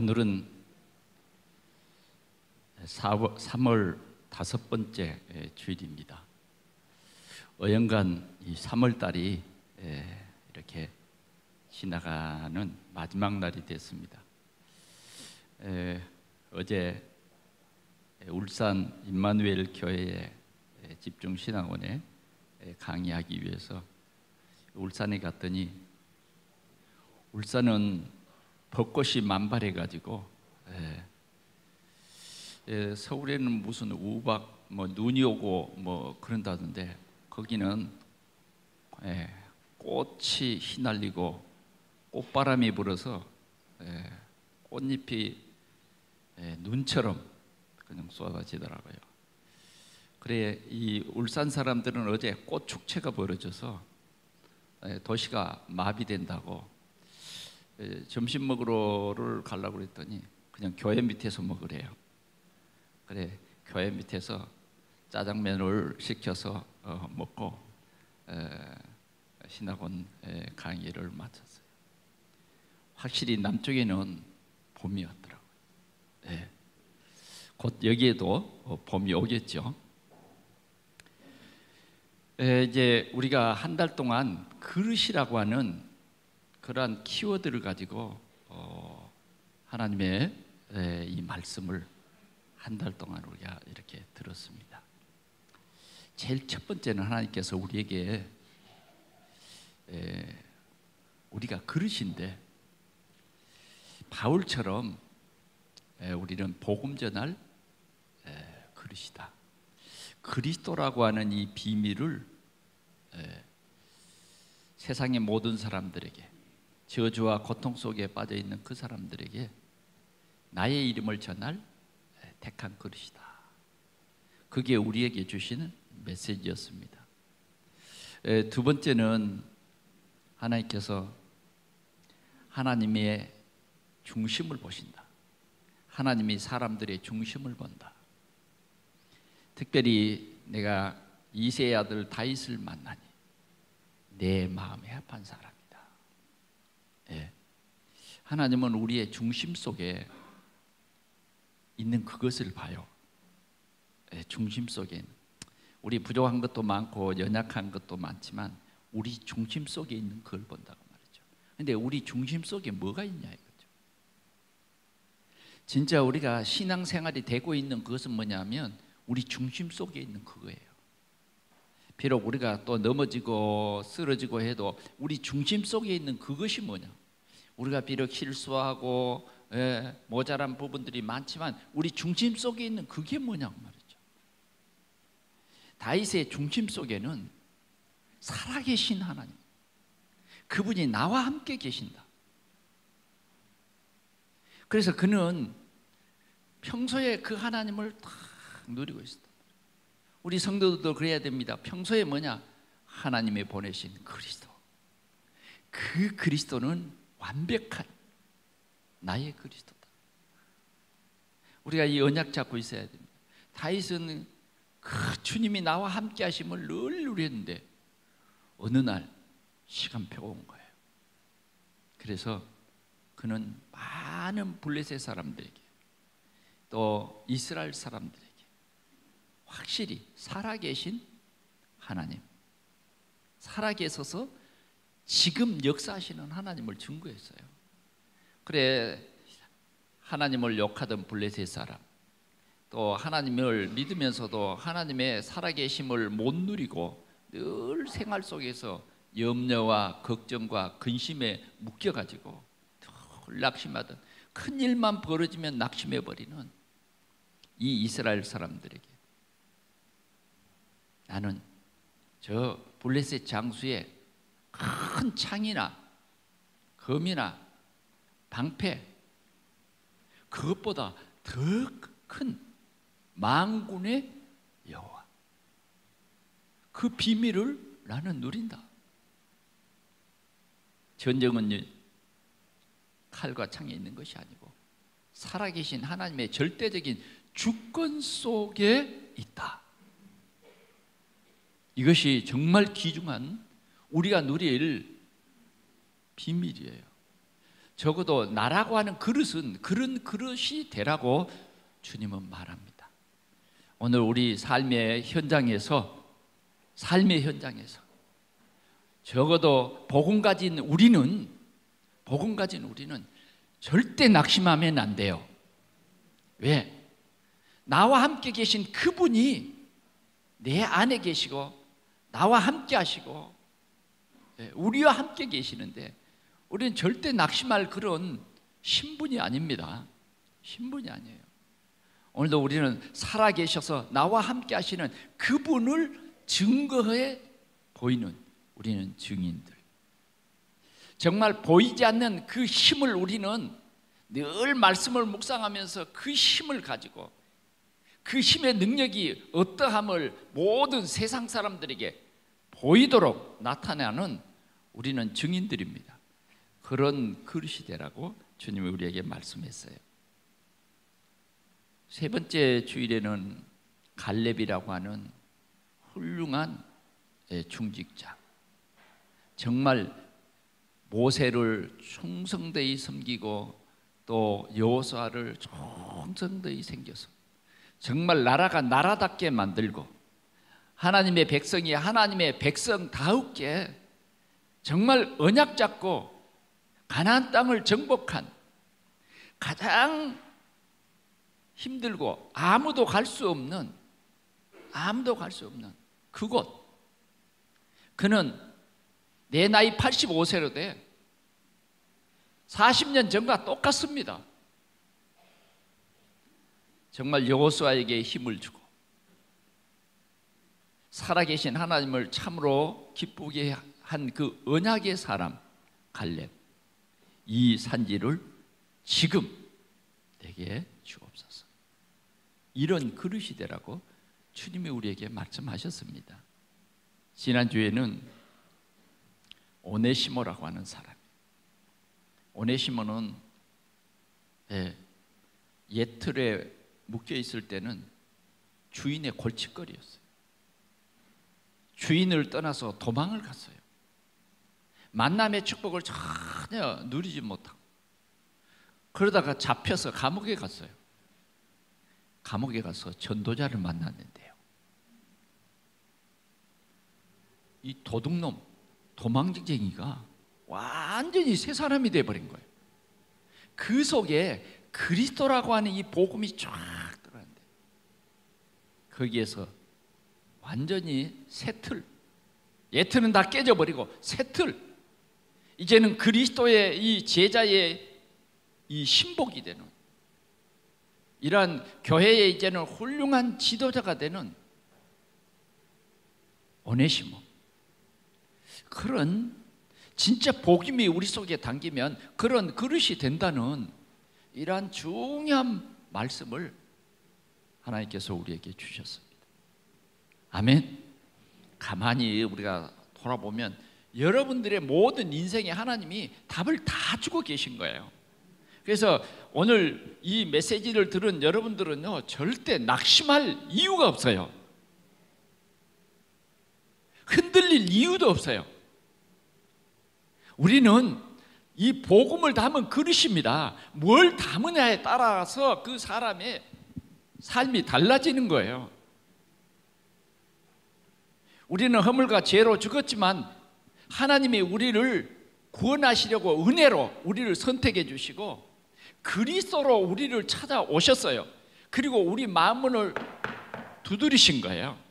오늘은 3월 5번째 주일입니다. 어연간 이 3월 달이 이렇게 지나가는 마지막 날이 됐습니다. 어제 울산 임마누엘 교회의 집중신앙원에 강의하기 위해서 울산에 갔더니 울산은 벚꽃이 만발해가지고 서울에는 무슨 우박 눈이 오고 그런다던데 거기는 꽃이 휘날리고 꽃바람이 불어서 꽃잎이 눈처럼 그냥 쏟아지더라고요. 그래 이 울산 사람들은 어제 꽃 축제가 벌어져서 도시가 마비된다고 점심 먹으러를 가려고 그랬더니 그냥 교회 밑에서 먹으래요. 그래 교회 밑에서 짜장면을 시켜서 먹고 신학원 강의를 마쳤어요. 확실히 남쪽에는 봄이 왔더라고요. 곧 여기에도 봄이 오겠죠. 이제 우리가 한 달 동안 그릇이라고 하는 그러한 키워드를 가지고 하나님의 이 말씀을 한 달 동안 우리가 이렇게 들었습니다. 제일 첫 번째는 하나님께서 우리에게 우리가 그릇인데 바울처럼 우리는 복음 전할 그릇이다. 그리스도라고 하는 이 비밀을 세상의 모든 사람들에게, 저주와 고통 속에 빠져 있는 그 사람들에게 나의 이름을 전할 택한 그릇이다. 그게 우리에게 주시는 메시지였습니다. 두 번째는 하나님께서 하나님의 중심을 보신다. 하나님이 사람들의 중심을 본다. 특별히 내가 이새의 아들 다윗을 만나니 내 마음에 합한 사람이다. 하나님은 우리의 중심 속에 있는 그것을 봐요. 중심 속에 우리 부족한 것도 많고 연약한 것도 많지만 우리 중심 속에 있는 그걸 본다고 말이죠. 그런데 우리 중심 속에 뭐가 있냐 이거죠. 진짜 우리가 신앙생활이 되고 있는 그것은 뭐냐면 우리 중심 속에 있는 그거예요. 비록 우리가 또 넘어지고 쓰러지고 해도 우리 중심 속에 있는 그것이 뭐냐. 우리가 비록 실수하고 모자란 부분들이 많지만 우리 중심 속에 있는 그게 뭐냐고 말이죠. 다윗의 중심 속에는 살아계신 하나님, 그분이 나와 함께 계신다. 그래서 그는 평소에 그 하나님을 딱 누리고 있었다. 우리 성도들도 그래야 됩니다. 평소에 뭐냐? 하나님의 보내신 그리스도. 그 그리스도는 완벽한 나의 그리스도다. 우리가 이 언약 잡고 있어야 됩니다. 다윗은 그 주님이 나와 함께 하심을 늘 누렸는데 어느 날 시간표가 온 거예요. 그래서 그는 많은 블레셋 사람들에게 또 이스라엘 사람들에게 확실히 살아계신 하나님, 살아계셔서 지금 역사하시는 하나님을 증거했어요. 그래 하나님을 욕하던 블레셋 사람, 또 하나님을 믿으면서도 하나님의 살아계심을 못 누리고 늘 생활 속에서 염려와 걱정과 근심에 묶여가지고 늘 낙심하던, 큰 일만 벌어지면 낙심해버리는 이 이스라엘 사람들에게 나는 저 블레셋 장수의 큰 창이나 검이나 방패, 그것보다 더 큰 만군의 여호와, 그 비밀을 나는 누린다. 전쟁은 칼과 창에 있는 것이 아니고 살아계신 하나님의 절대적인 주권 속에 있다. 이것이 정말 귀중한 우리가 누릴 비밀이에요. 적어도 나라고 하는 그릇은 그런 그릇이 되라고 주님은 말합니다. 오늘 우리 삶의 현장에서 적어도 복음 가진 우리는 절대 낙심하면 안 돼요. 왜? 나와 함께 계신 그분이 내 안에 계시고 나와 함께 하시고 우리와 함께 계시는데 우리는 절대 낙심할 그런 신분이 아닙니다. 신분이 아니에요. 오늘도 우리는 살아계셔서 나와 함께 하시는 그분을 증거해 보이는 우리는 증인들. 정말 보이지 않는 그 힘을 우리는 늘 말씀을 묵상하면서 그 힘을 가지고 그 힘의 능력이 어떠함을 모든 세상 사람들에게 보이도록 나타나는 우리는 증인들입니다. 그런 그릇이 되라고 주님이 우리에게 말씀했어요. 세 번째 주일에는 갈렙이라고 하는 훌륭한 중직자, 정말 모세를 충성되이 섬기고 또 여호수아를 충성되이 섬겨서 정말 나라가 나라답게 만들고 하나님의 백성이 하나님의 백성다우게 정말 언약 잡고 가나안 땅을 정복한 가장 힘들고 아무도 갈 수 없는 그곳, 그는 내 나이 85세로 돼 40년 전과 똑같습니다. 정말 여호수아에게 힘을 주고 살아계신 하나님을 참으로 기쁘게 한 그 언약의 사람 갈렙, 이 산지를 지금 내게 주옵소서. 이런 그릇이 되라고 주님이 우리에게 말씀하셨습니다. 지난주에는 오네시모라고 하는 사람, 오네시모는 옛틀에 묶여 있을 때는 주인의 골칫거리였어요. 주인을 떠나서 도망을 갔어요. 만남의 축복을 전혀 누리지 못하고 그러다가 잡혀서 감옥에 갔어요. 감옥에 가서 전도자를 만났는데요, 이 도둑놈, 도망쟁이가 완전히 새 사람이 돼버린 거예요. 그 속에 그리스도라고 하는 이 복음이 쫙 들어갔는데 거기에서 완전히 새 틀, 옛틀은 다 깨져버리고 새 틀, 이제는 그리스도의 이 제자의 이 신복이 되는 이러한 교회의 이제는 훌륭한 지도자가 되는 오네시모, 그런 진짜 복음이 우리 속에 담기면 그런 그릇이 된다는 이러한 중요한 말씀을 하나님께서 우리에게 주셨습니다. 아멘. 가만히 우리가 돌아보면 여러분들의 모든 인생에 하나님이 답을 다 주고 계신 거예요. 그래서 오늘 이 메시지를 들은 여러분들은요, 절대 낙심할 이유가 없어요. 흔들릴 이유도 없어요. 우리는 이 복음을 담은 그릇입니다. 뭘 담으냐에 따라서 그 사람의 삶이 달라지는 거예요. 우리는 허물과 죄로 죽었지만 하나님이 우리를 구원하시려고 은혜로 우리를 선택해 주시고 그리스도로 우리를 찾아오셨어요. 그리고 우리 마음문을 두드리신 거예요.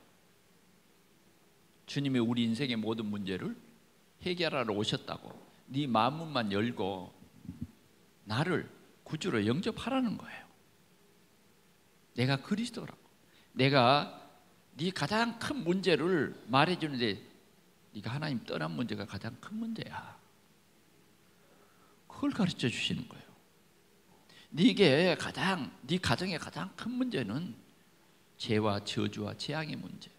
주님이 우리 인생의 모든 문제를 해결하러 오셨다고 네 마음문만 열고 나를 구주로 영접하라는 거예요. 내가 그리스도라고, 내가 네 가장 큰 문제를 말해주는데 네가 하나님 떠난 문제가 가장 큰 문제야. 그걸 가르쳐 주시는 거예요. 네 가정의 가장 큰 문제는 죄와 저주와 재앙의 문제,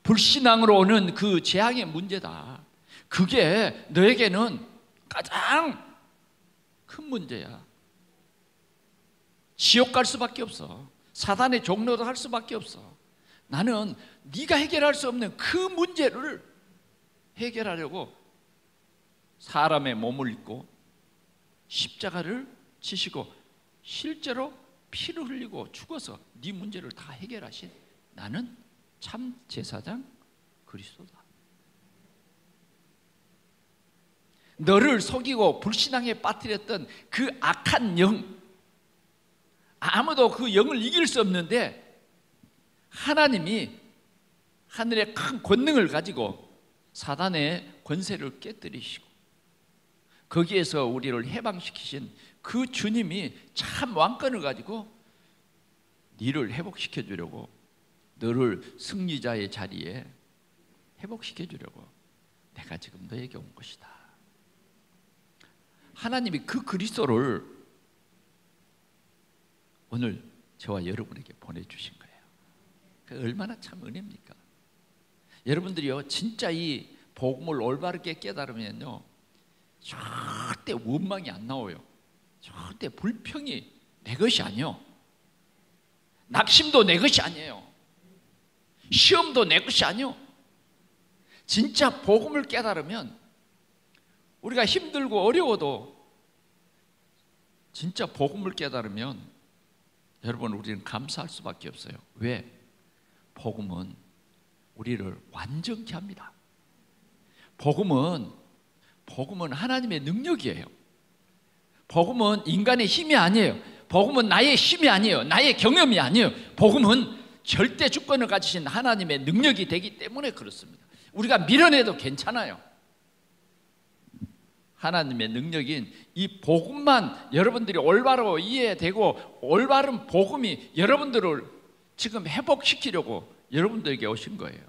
불신앙으로 오는 그 재앙의 문제다. 그게 너에게는 가장 큰 문제야. 지옥 갈 수밖에 없어. 사단의 종로도 할 수밖에 없어. 나는 네가 해결할 수 없는 그 문제를 해결하려고 사람의 몸을 입고 십자가를 지시고 실제로 피를 흘리고 죽어서 네 문제를 다 해결하신 나는 참 제사장 그리스도다. 너를 속이고 불신앙에 빠뜨렸던 그 악한 영, 아무도 그 영을 이길 수 없는데 하나님이 하늘의 큰 권능을 가지고 사단의 권세를 깨뜨리시고 거기에서 우리를 해방시키신 그 주님이 참 왕권을 가지고 너를 회복시켜 주려고, 너를 승리자의 자리에 회복시켜 주려고 내가 지금 너에게 온 것이다. 하나님이 그 그리스도를 오늘 저와 여러분에게 보내주신 거예요. 그 얼마나 참 은혜입니까? 여러분들이요, 진짜 이 복음을 올바르게 깨달으면요, 절대 원망이 안 나와요. 절대 불평이 내 것이 아니에요. 낙심도 내 것이 아니에요. 시험도 내 것이 아니에요. 진짜 복음을 깨달으면 우리가 힘들고 어려워도 진짜 복음을 깨달으면 여러분 우리는 감사할 수밖에 없어요. 왜? 복음은 우리를 완전케 합니다. 복음은 하나님의 능력이에요. 복음은 인간의 힘이 아니에요. 복음은 나의 힘이 아니에요. 나의 경험이 아니에요. 복음은 절대 주권을 가지신 하나님의 능력이 되기 때문에 그렇습니다. 우리가 밀어내도 괜찮아요. 하나님의 능력인 이 복음만 여러분들이 올바로 이해되고 올바른 복음이 여러분들을 지금 회복시키려고 여러분들에게 오신 거예요.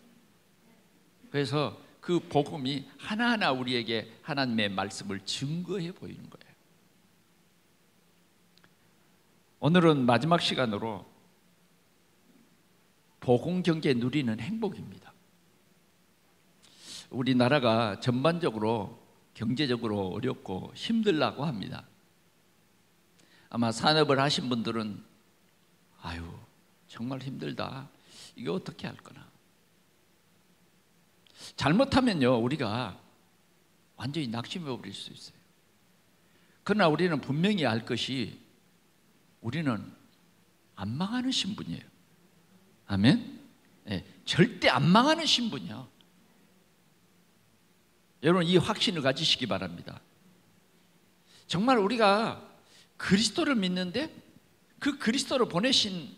그래서 그 복음이 하나하나 우리에게 하나님의 말씀을 증거해 보이는 거예요. 오늘은 마지막 시간으로 복음 경계 누리는 행복입니다. 우리나라가 전반적으로 경제적으로 어렵고 힘들다고 합니다. 아마 산업을 하신 분들은 아유 정말 힘들다, 이거 어떻게 할 거나. 잘못하면요 우리가 완전히 낙심해 버릴 수 있어요. 그러나 우리는 분명히 알 것이 우리는 안 망하는 신분이에요. 아멘? 네, 절대 안 망하는 신분이야. 여러분 이 확신을 가지시기 바랍니다. 정말 우리가 그리스도를 믿는데 그 그리스도를 보내신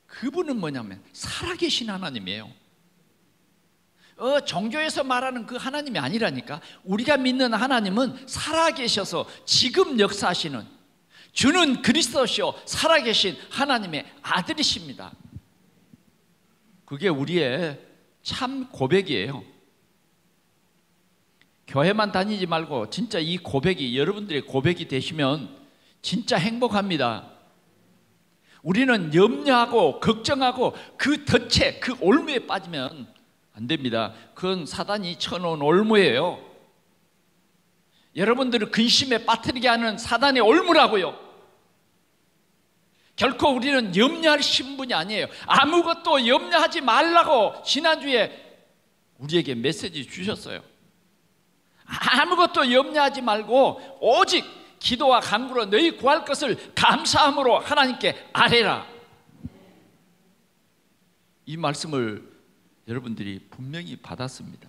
그분은 뭐냐면 살아계신 하나님이에요. 종교에서 말하는 그 하나님이 아니라니까. 우리가 믿는 하나님은 살아계셔서 지금 역사하시는, 주는 그리스도시요 살아계신 하나님의 아들이십니다. 그게 우리의 참 고백이에요. 교회만 다니지 말고 진짜 이 고백이 여러분들의 고백이 되시면 진짜 행복합니다. 우리는 염려하고 걱정하고 그 덫에, 그 올무에 빠지면 안 됩니다. 그건 사단이 쳐놓은 올무예요. 여러분들을 근심에 빠뜨리게 하는 사단의 올무라고요. 결코 우리는 염려할 신분이 아니에요. 아무것도 염려하지 말라고 지난주에 우리에게 메시지 주셨어요. 아무것도 염려하지 말고 오직 기도와 간구로 너희 구할 것을 감사함으로 하나님께 아뢰라. 이 말씀을 여러분들이 분명히 받았습니다.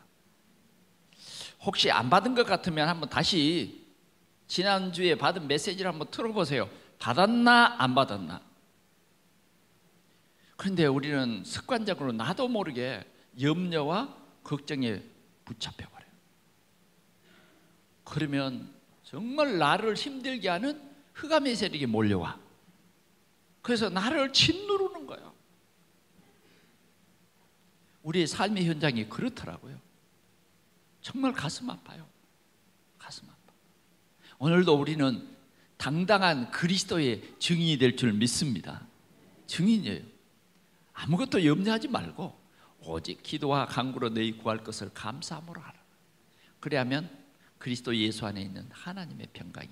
혹시 안 받은 것 같으면 한번 다시 지난주에 받은 메시지를 한번 들어보세요. 받았나 안 받았나. 그런데 우리는 습관적으로 나도 모르게 염려와 걱정에 붙잡혀버려요. 그러면 정말 나를 힘들게 하는 흑암의 세력이 몰려와. 그래서 나를 짓누르는 거예요. 우리의 삶의 현장이 그렇더라고요. 정말 가슴 아파요. 가슴 아파. 오늘도 우리는 당당한 그리스도의 증인이 될 줄 믿습니다. 증인이에요. 아무것도 염려하지 말고 오직 기도와 간구로 너희 구할 것을 감사함으로 하라. 그래야면 그리스도 예수 안에 있는 하나님의 평강이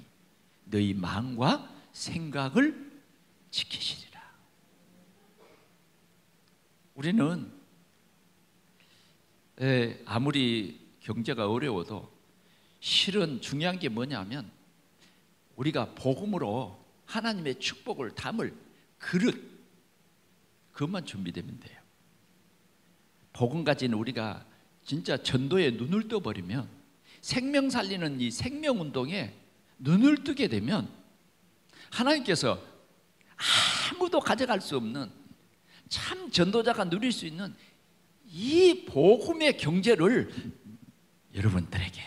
너희 마음과 생각을 지키시리라. 우리는 아무리 경제가 어려워도 실은 중요한 게 뭐냐면 우리가 복음으로 하나님의 축복을 담을 그릇, 그것만 준비되면 돼요. 복음 가진 우리가 진짜 전도에 눈을 떠버리면, 생명 살리는 이 생명운동에 눈을 뜨게 되면 하나님께서 아무도 가져갈 수 없는 참 전도자가 누릴 수 있는 이 복음의 경제를 여러분들에게,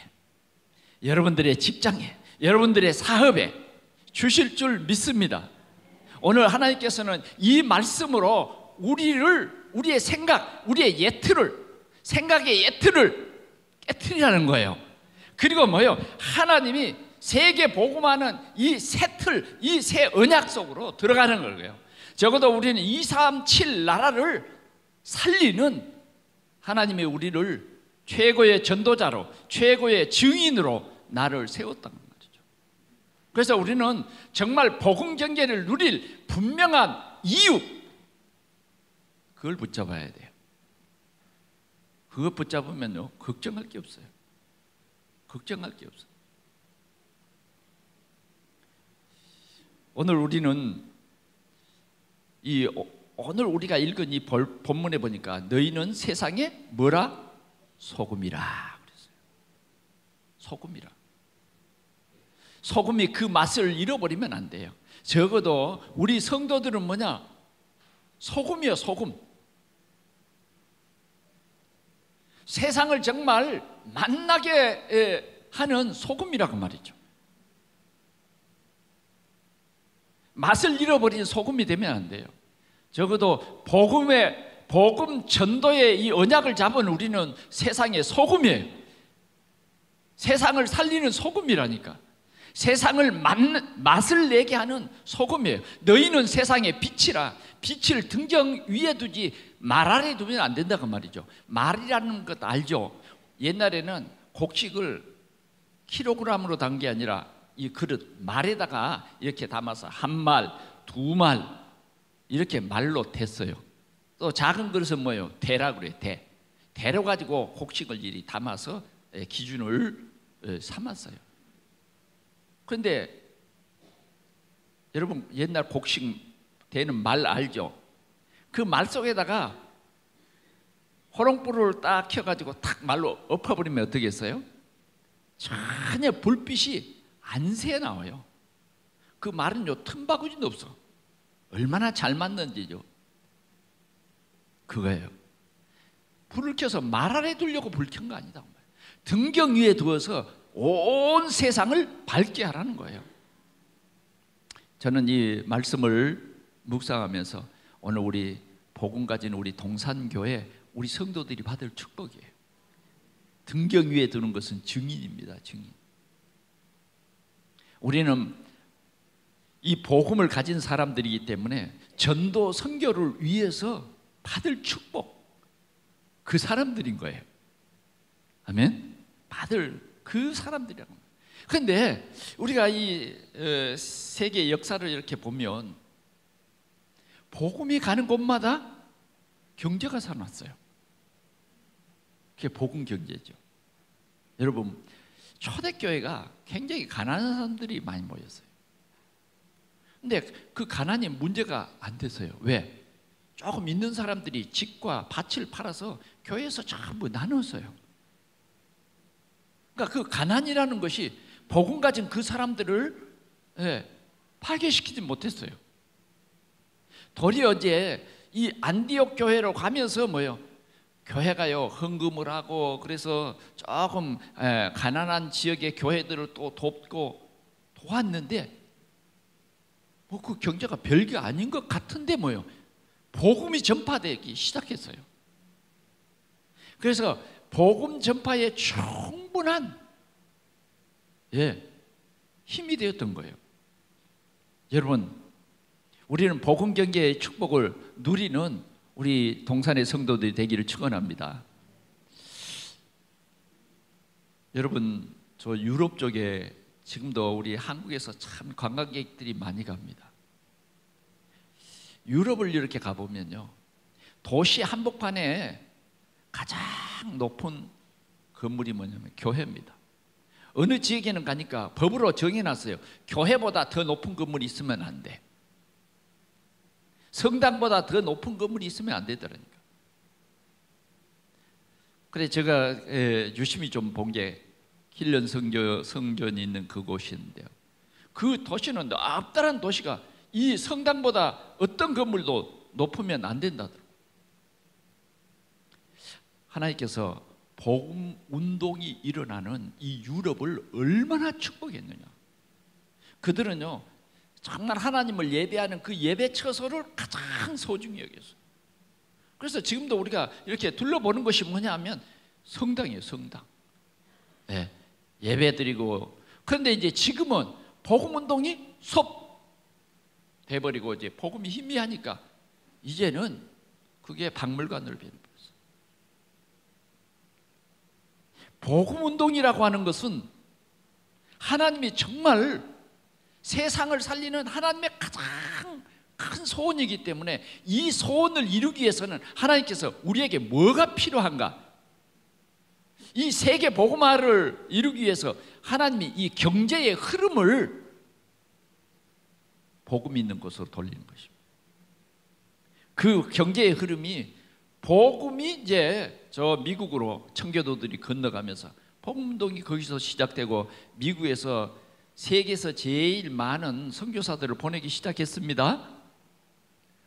여러분들의 직장에, 여러분들의 사업에 주실 줄 믿습니다. 오늘 하나님께서는 이 말씀으로 우리의 생각, 우리의 생각의 예틀을 깨트리라는 거예요. 그리고 뭐예요? 하나님이 세계 복음하는 이 새 틀, 이 새 언약 속으로 들어가는 거예요. 적어도 우리는 237 나라를 살리는 하나님이 우리를 최고의 전도자로, 최고의 증인으로 나를 세웠다는 거죠. 그래서 우리는 정말 복음 경계를 누릴 분명한 이유, 그걸 붙잡아야 돼요. 그거 붙잡으면요, 걱정할 게 없어요. 걱정할 게 없어요. 오늘 우리는 오늘 우리가 읽은 이 본문에 보니까 너희는 세상에 뭐라? 소금이라 그랬어요. 소금이라. 소금이 그 맛을 잃어버리면 안 돼요. 적어도 우리 성도들은 뭐냐? 소금이요, 소금. 세상을 정말 만나게 하는 소금이라고 말이죠. 맛을 잃어버린 소금이 되면 안 돼요. 적어도 복음 전도의 이 언약을 잡은 우리는 세상의 소금이에요. 세상을 살리는 소금이라니까. 세상을 맛을 내게 하는 소금이에요. 너희는 세상의 빛이라. 빛을 등경 위에 두지 말 아래 두면 안 된다고 말이죠. 말이라는 것 알죠? 옛날에는 곡식을 킬로그램으로 단 게 아니라 이 그릇 말에다가 이렇게 담아서 한 말, 두 말 이렇게 말로 댔어요. 또 작은 그릇은 뭐예요? 대라 그래요. 대로 가지고 곡식을 이리 담아서 기준을 삼았어요. 그런데 여러분 옛날 곡식 대는 말 알죠? 그 말 속에다가 호롱불을 딱 켜가지고 탁 말로 엎어버리면 어떻게 했어요? 전혀 불빛이 안 새 나와요. 그 말은요 틈바구니도 없어. 얼마나 잘 맞는지죠. 그거예요. 불을 켜서 말 아래 두려고 불 켠 거 아니다. 등경 위에 두어서 온 세상을 밝게 하라는 거예요. 저는 이 말씀을 묵상하면서 오늘 우리 복음 가진 우리 동산교회 우리 성도들이 받을 축복이에요. 등경 위에 두는 것은 증인입니다. 증인. 우리는 이 복음을 가진 사람들이기 때문에 전도 선교를 위해서 받을 축복, 그 사람들인 거예요. 아멘? 받을 그 사람들이라고. 그런데 우리가 이 세계 역사를 이렇게 보면 복음이 가는 곳마다 경제가 살아났어요. 그게 복음 경제죠. 여러분 초대교회가 굉장히 가난한 사람들이 많이 모였어요. 근데 그 가난이 문제가 안 됐어요. 왜? 조금 있는 사람들이 집과 밭을 팔아서 교회에서 전부 나눴어요. 그러니까 그 가난이라는 것이 복음 가진 그 사람들을 파괴시키지 못했어요. 도리어 이제 이 안디옥 교회로 가면서 뭐예요? 교회가요 헌금을 하고 그래서 조금 가난한 지역의 교회들을 또 돕고 도왔는데 뭐 그 경제가 별게 아닌 것 같은데 뭐예요? 복음이 전파되기 시작했어요. 그래서 복음 전파에 충분한 힘이 되었던 거예요. 여러분 우리는 복음 경계의 축복을 누리는 우리 동산의 성도들이 되기를 축원합니다. 여러분 저 유럽 쪽에 지금도 우리 한국에서 참 관광객들이 많이 갑니다. 유럽을 이렇게 가보면요 도시 한복판에 가장 높은 건물이 뭐냐면 교회입니다. 어느 지역에는 가니까 법으로 정해놨어요. 교회보다 더 높은 건물이 있으면 안 돼. 성당보다 더 높은 건물이 있으면 안 되더라니까. 그래 제가 유심히 좀 본 게 길련 성전이 있는 그곳인데요. 그 도시는 앞다란 도시가 이 성당보다 어떤 건물도 높으면 안 된다더라고요. 하나님께서 복음 운동이 일어나는 이 유럽을 얼마나 축복했느냐. 그들은요 정말 하나님을 예배하는 그 예배 처소를 가장 소중히 여겼어요. 그래서 지금도 우리가 이렇게 둘러보는 것이 뭐냐 하면 성당이에요. 성당. 네, 예배 드리고. 그런데 이제 지금은 복음 운동이 섭 돼버리고 이제 복음이 희미하니까 이제는 그게 박물관으로 변해버렸어요. 복음 운동이라고 하는 것은 하나님이 정말 세상을 살리는 하나님의 가장 큰 소원이기 때문에 이 소원을 이루기 위해서는 하나님께서 우리에게 뭐가 필요한가? 이 세계 복음화를 이루기 위해서 하나님이 이 경제의 흐름을 복음 있는 곳으로 돌리는 것입니다. 그 경제의 흐름이 복음이 이제 저 미국으로 청교도들이 건너가면서 복음 운동이 거기서 시작되고 미국에서 세계에서 제일 많은 선교사들을 보내기 시작했습니다.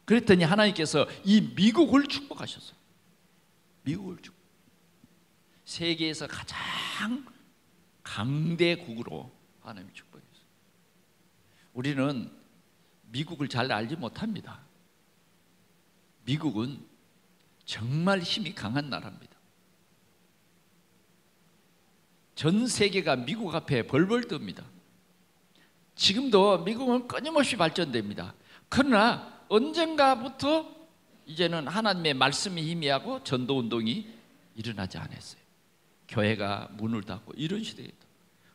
그랬더니 하나님께서 이 미국을 축복하셨어요. 미국을 축복. 세계에서 가장 강대국으로 하나님이 축복했어요. 우리는 미국을 잘 알지 못합니다. 미국은 정말 힘이 강한 나라입니다. 전 세계가 미국 앞에 벌벌 뜹니다. 지금도 미국은 끊임없이 발전됩니다. 그러나 언젠가부터 이제는 하나님의 말씀이 희미하고 전도운동이 일어나지 않았어요. 교회가 문을 닫고 이런 시대였다.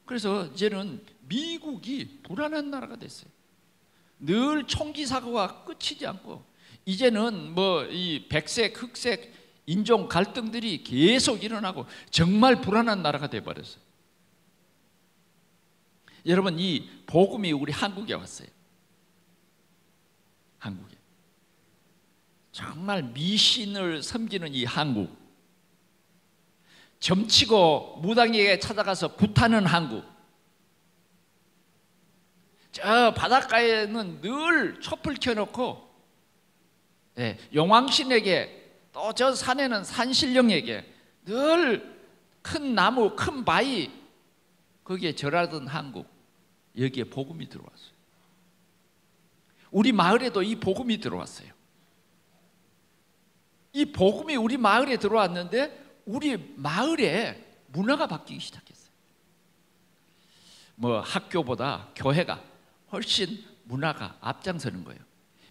그래서 이제는 미국이 불안한 나라가 됐어요. 늘 총기 사고가 끝이지 않고 이제는 뭐 이 백색, 흑색 인종 갈등들이 계속 일어나고 정말 불안한 나라가 되어버렸어요. 여러분 이 복음이 우리 한국에 왔어요. 한국에 정말 미신을 섬기는 이 한국, 점치고 무당에게 찾아가서 굿하는 한국, 저 바닷가에는 늘 촛불 켜놓고 용왕신에게 또 저 산에는 산신령에게 늘 큰 나무, 큰 바위 거기에 절하던 한국, 여기에 복음이 들어왔어요. 우리 마을에도 이 복음이 들어왔어요. 이 복음이 우리 마을에 들어왔는데 우리 마을에 문화가 바뀌기 시작했어요. 뭐 학교보다 교회가 훨씬 문화가 앞장서는 거예요.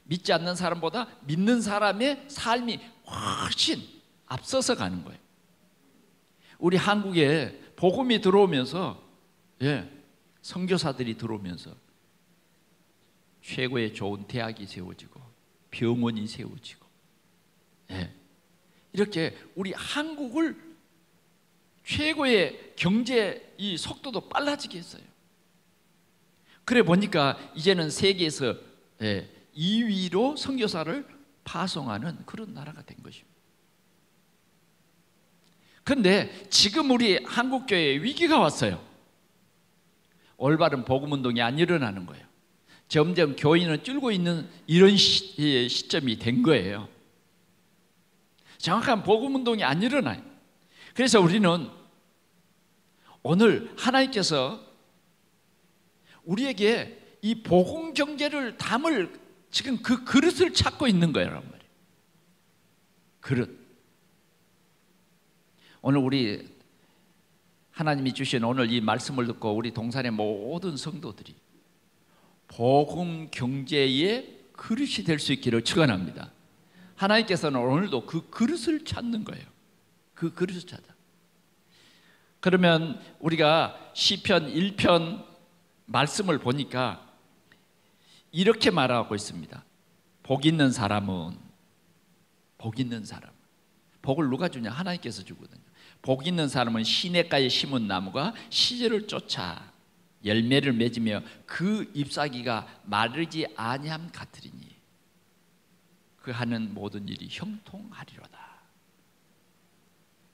믿지 않는 사람보다 믿는 사람의 삶이 훨씬 앞서서 가는 거예요. 우리 한국에 복음이 들어오면서 선교사들이 들어오면서 최고의 좋은 대학이 세워지고 병원이 세워지고 이렇게 우리 한국을 최고의 경제 이 속도도 빨라지게 했어요. 그래 보니까 이제는 세계에서 2위로 선교사를 파송하는 그런 나라가 된 것입니다. 그런데 지금 우리 한국교회에 위기가 왔어요. 올바른 복음운동이 안 일어나는 거예요. 점점 교인은 줄고 있는 이런 시점이 된 거예요. 정확한 복음운동이 안 일어나요. 그래서 우리는 오늘 하나님께서 우리에게 이 복음 경제를 담을 지금 그 그릇을 찾고 있는 거란 말이에요. 그릇. 오늘 우리 하나님이 주신 오늘 이 말씀을 듣고 우리 동산의 모든 성도들이 복음 경제의 그릇이 될 수 있기를 축원합니다. 하나님께서는 오늘도 그 그릇을 찾는 거예요. 그 그릇을 찾아. 그러면 우리가 시편 1편 말씀을 보니까 이렇게 말하고 있습니다. 복 있는 사람은, 복 있는 사람, 복을 누가 주냐? 하나님께서 주거든요. 복 있는 사람은 시냇가에 심은 나무가 시절을 쫓아 열매를 맺으며 그 잎사귀가 마르지 아니함 같으리니 그 하는 모든 일이 형통하리로다.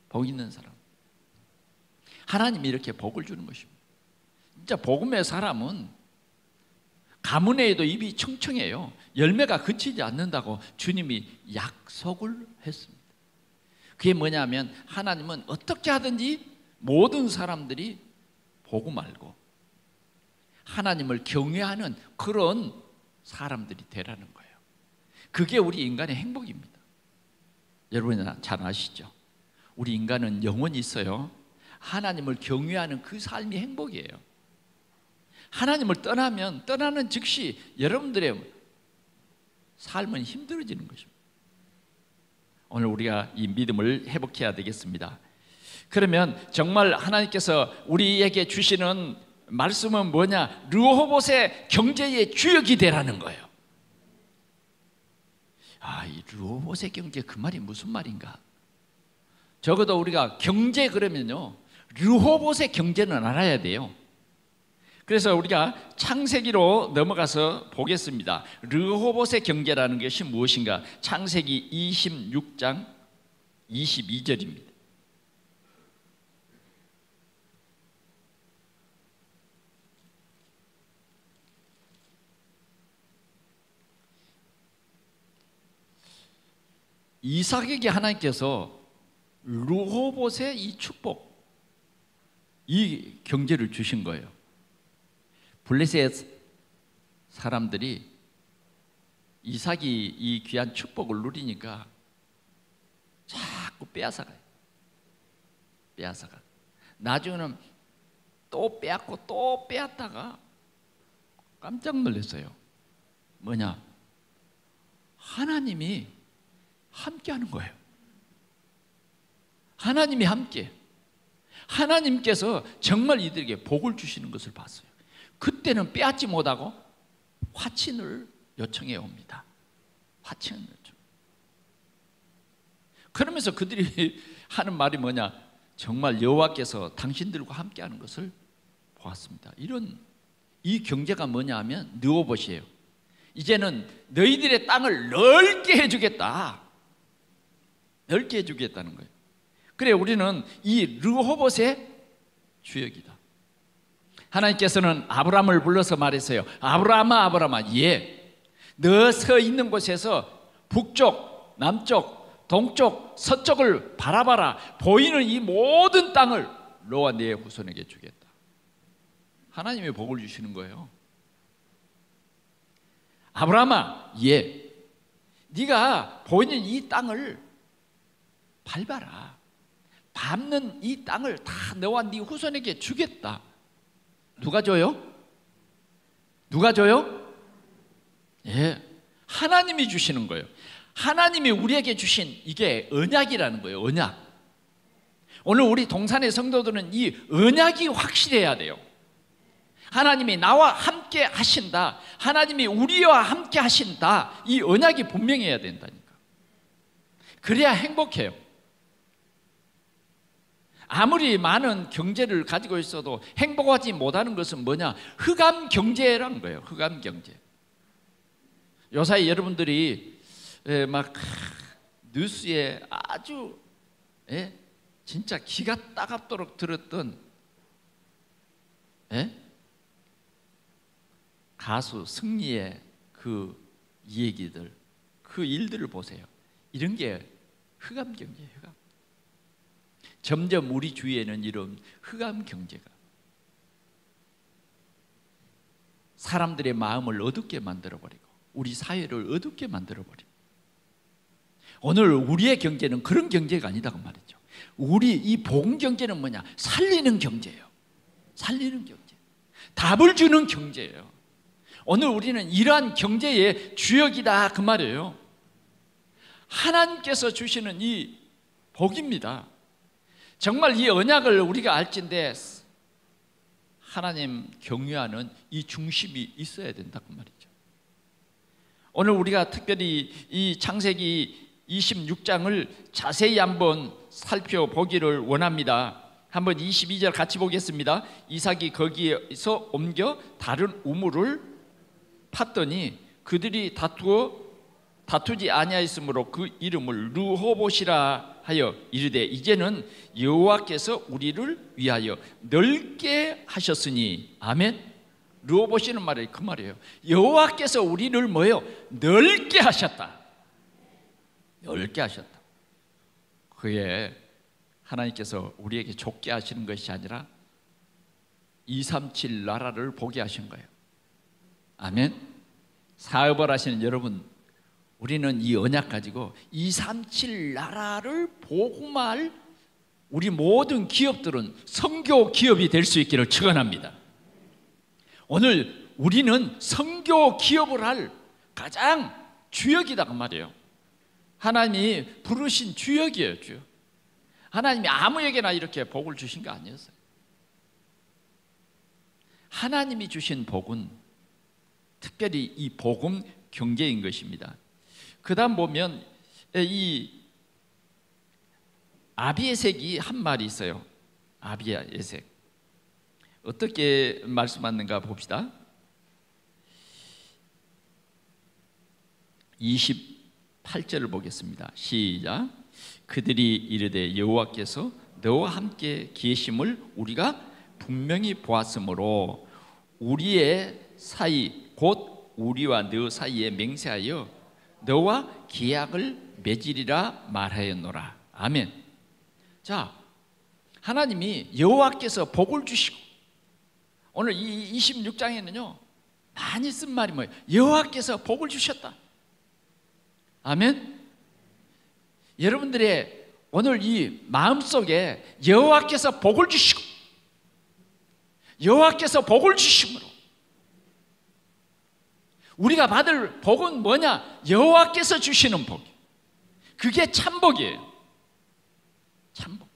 복 있는 사람, 하나님이 이렇게 복을 주는 것입니다. 진짜 복음의 사람은 가문에도 입이 청청해요. 열매가 그치지 않는다고 주님이 약속을 했습니다. 그게 뭐냐면 하나님은 어떻게 하든지 모든 사람들이 복음 알고 하나님을 경외하는 그런 사람들이 되라는 거예요. 그게 우리 인간의 행복입니다. 여러분이 잘 아시죠? 우리 인간은 영혼이 있어요. 하나님을 경외하는 그 삶이 행복이에요. 하나님을 떠나는 즉시 여러분들의 삶은 힘들어지는 것입니다. 오늘 우리가 이 믿음을 회복해야 되겠습니다. 그러면 정말 하나님께서 우리에게 주시는 말씀은 뭐냐? 르호봇의 경제의 주역이 되라는 거예요. 이 르호봇의 경제, 그 말이 무슨 말인가? 적어도 우리가 경제 그러면요, 르호봇의 경제는 알아야 돼요. 그래서 우리가 창세기로 넘어가서 보겠습니다. 르호봇의 경제라는 것이 무엇인가? 창세기 26장 22절입니다. 이삭에게 하나님께서 르호봇의 이 축복, 이 경제를 주신 거예요. 블레셋 사람들이 이삭이 이 귀한 축복을 누리니까 자꾸 빼앗아가요. 나중에는 또 빼앗고 또 빼앗다가 깜짝 놀랐어요. 뭐냐? 하나님이 함께 하는 거예요. 하나님이 함께, 하나님께서 정말 이들에게 복을 주시는 것을 봤어요. 그때는 빼앗지 못하고 화친을 요청해 옵니다. 화친을 요청. 그러면서 그들이 하는 말이 뭐냐? 정말 여호와께서 당신들과 함께하는 것을 보았습니다. 이 경제가 뭐냐 하면 르호봇이에요. 이제는 너희들의 땅을 넓게 해주겠다. 넓게 해주겠다는 거예요. 그래, 우리는 이 르호봇의 주역이다. 하나님께서는 아브라함을 불러서 말했어요. 아브라함아, 예, 너 서 있는 곳에서 북쪽, 남쪽, 동쪽, 서쪽을 바라봐라. 보이는 이 모든 땅을 너와 네 후손에게 주겠다. 하나님의 복을 주시는 거예요. 아브라함아, 예, 네가 보이는 이 땅을 밟아라. 밟는 이 땅을 다 너와 네 후손에게 주겠다. 누가 줘요? 예, 하나님이 주시는 거예요. 하나님이 우리에게 주신 이게 언약이라는 거예요. 언약. 오늘 우리 동산의 성도들은 이 언약이 확실해야 돼요. 하나님이 나와 함께 하신다. 하나님이 우리와 함께 하신다. 이 언약이 분명해야 된다니까. 그래야 행복해요. 아무리 많은 경제를 가지고 있어도 행복하지 못하는 것은 뭐냐? 흑암 경제라는 거예요. 흑암 경제. 요사이 여러분들이 막 뉴스에 아주 진짜 기가 따갑도록 들었던 가수 승리의 그 얘기들, 그 일들을 보세요. 이런 게 흑암 경제예요. 흑암. 점점 우리 주위에는 이런 흑암 경제가 사람들의 마음을 어둡게 만들어버리고 우리 사회를 어둡게 만들어버리고, 오늘 우리의 경제는 그런 경제가 아니다고 말했죠. 우리 이 복음 경제는 뭐냐? 살리는 경제예요. 살리는 경제, 답을 주는 경제예요. 오늘 우리는 이러한 경제의 주역이다 그 말이에요. 하나님께서 주시는 이 복입니다. 정말 이 언약을 우리가 알진데 하나님 경외하는 이 중심이 있어야 된다고 말이죠. 오늘 우리가 특별히 이 창세기 26장을 자세히 한번 살펴보기를 원합니다. 한번 22절 같이 보겠습니다. 이삭이 거기에서 옮겨 다른 우물을 팠더니 그들이 다투지 아니하였으므로 그 이름을 르호봇이라 하여 이르되 이제는 여호와께서 우리를 위하여 넓게 하셨으니. 아멘. 르호봇이는 말이에요. 그 말이에요. 여호와께서 우리를 뭐예요? 넓게 하셨다. 넓게 하셨다. 그게 하나님께서 우리에게 좁게 하시는 것이 아니라 237 나라를 보게 하신 거예요. 아멘. 사업을 하시는 여러분, 우리는 이 언약 가지고 237 나라를 복음할 우리 모든 기업들은 선교 기업이 될 수 있기를 축원합니다. 오늘 우리는 선교 기업을 할 가장 주역이다 그 말이에요. 하나님이 부르신 주역이에요. 주역. 하나님이 아무에게나 이렇게 복을 주신 거 아니었어요. 하나님이 주신 복은 특별히 이 복음 경계인 것입니다. 그 다음 보면 이 아비에색이 한 말이 있어요. 아비에색 어떻게 말씀하는가 봅시다. 28절을 보겠습니다. 시작. 그들이 이르되 여호와께서 너와 함께 계심을 우리가 분명히 보았으므로 우리의 사이 곧 우리와 너 사이에 맹세하여 너와 계약을 맺으리라 말하였노라. 아멘. 자, 하나님이 여호와께서 복을 주시고, 오늘 이 26장에는요 많이 쓴 말이 뭐예요? 여호와께서 복을 주셨다. 아멘. 여러분들의 오늘 이 마음속에 여호와께서 복을 주시고 여호와께서 복을 주심으로 우리가 받을 복은 뭐냐? 여호와께서 주시는 복. 그게 참복이에요. 참복.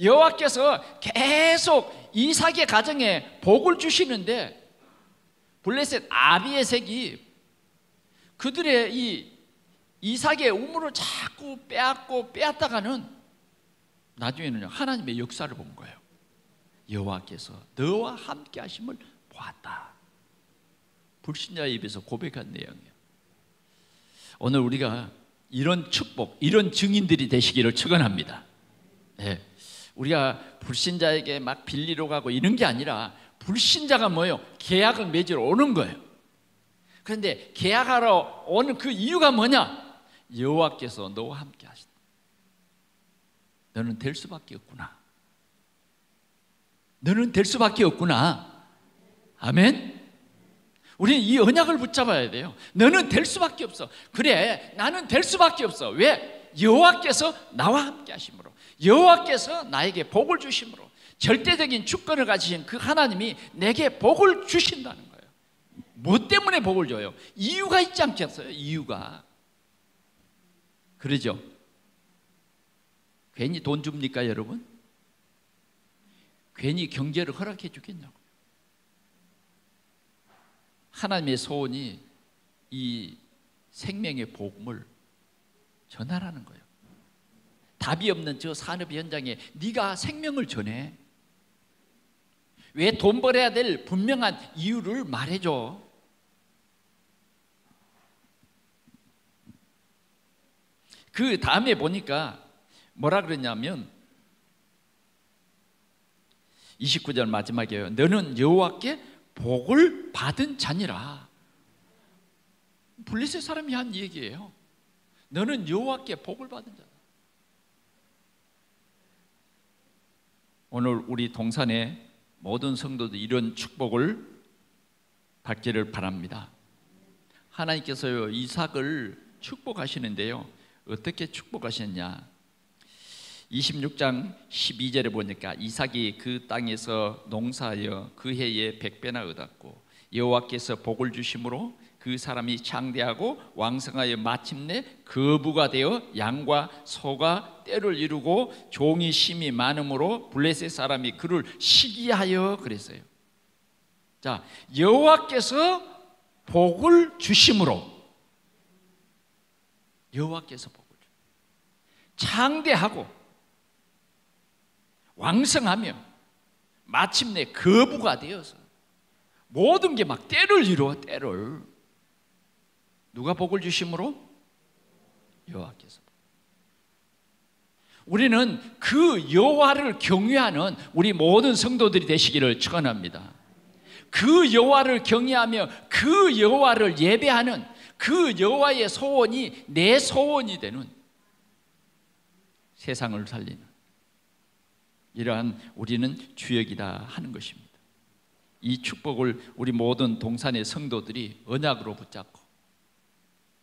여호와께서 계속 이삭의 가정에 복을 주시는데 블레셋 아비에색이 그들의 이 이삭의 우물을 자꾸 빼앗다가는 나중에는 하나님의 역사를 본 거예요. 여호와께서 너와 함께 하심을 보았다. 불신자의 입에서 고백한 내용이에요. 오늘 우리가 이런 축복, 이런 증인들이 되시기를 축원합니다. 네. 우리가 불신자에게 막 빌리러 가고 이런 게 아니라 불신자가 뭐예요? 계약을 맺으러 오는 거예요. 그런데 계약하러 오는 그 이유가 뭐냐? 여호와께서 너와 함께 하신다. 너는 될 수밖에 없구나. 너는 될 수밖에 없구나. 아멘. 우리는 이 언약을 붙잡아야 돼요. 너는 될 수밖에 없어. 그래, 나는 될 수밖에 없어. 왜? 여호와께서 나와 함께 하심으로, 여호와께서 나에게 복을 주심으로, 절대적인 주권을 가지신 그 하나님이 내게 복을 주신다는 거예요. 뭐 때문에 복을 줘요? 이유가 있지 않겠어요? 이유가. 그러죠? 괜히 돈 줍니까 여러분? 괜히 경제를 허락해 주겠냐고. 하나님의 소원이 이 생명의 복음을 전하라는 거예요. 답이 없는 저 산업 현장에 네가 생명을 전해. 왜 돈 벌어야 될 분명한 이유를 말해줘. 그 다음에 보니까 뭐라 그러냐면 29절 마지막이에요. 너는 여호와께 복을 받은 자니라. 블레셋 사람이 한 얘기예요. 너는 여호와께 복을 받은 자다. 오늘 우리 동산의 모든 성도들 이런 축복을 받기를 바랍니다. 하나님께서요 이삭을 축복하시는데요, 어떻게 축복하셨냐? 26장 12절에 보니까 이삭이 그 땅에서 농사하여 그 해에 100배나 얻었고 여호와께서 복을 주심으로 그 사람이 창대하고 왕성하여 마침내 거부가 되어 양과 소가 떼를 이루고 종이 심이 많음으로 블레셋 사람이 그를 시기하여 그랬어요. 자, 여호와께서 복을 주심으로, 여호와께서 복. 창대하고 왕성하며 마침내 거부가 되어서 모든 게 막 때를 이루어. 때를 누가 복을 주심으로? 여호와께서. 우리는 그 여호와를 경외하는 우리 모든 성도들이 되시기를 축원합니다. 그 여호와를 경외하며 그 여호와를 예배하는 그 여호와의 소원이 내 소원이 되는 세상을 살리는 이러한 우리는 주역이다 하는 것입니다. 이 축복을 우리 모든 동산의 성도들이 언약으로 붙잡고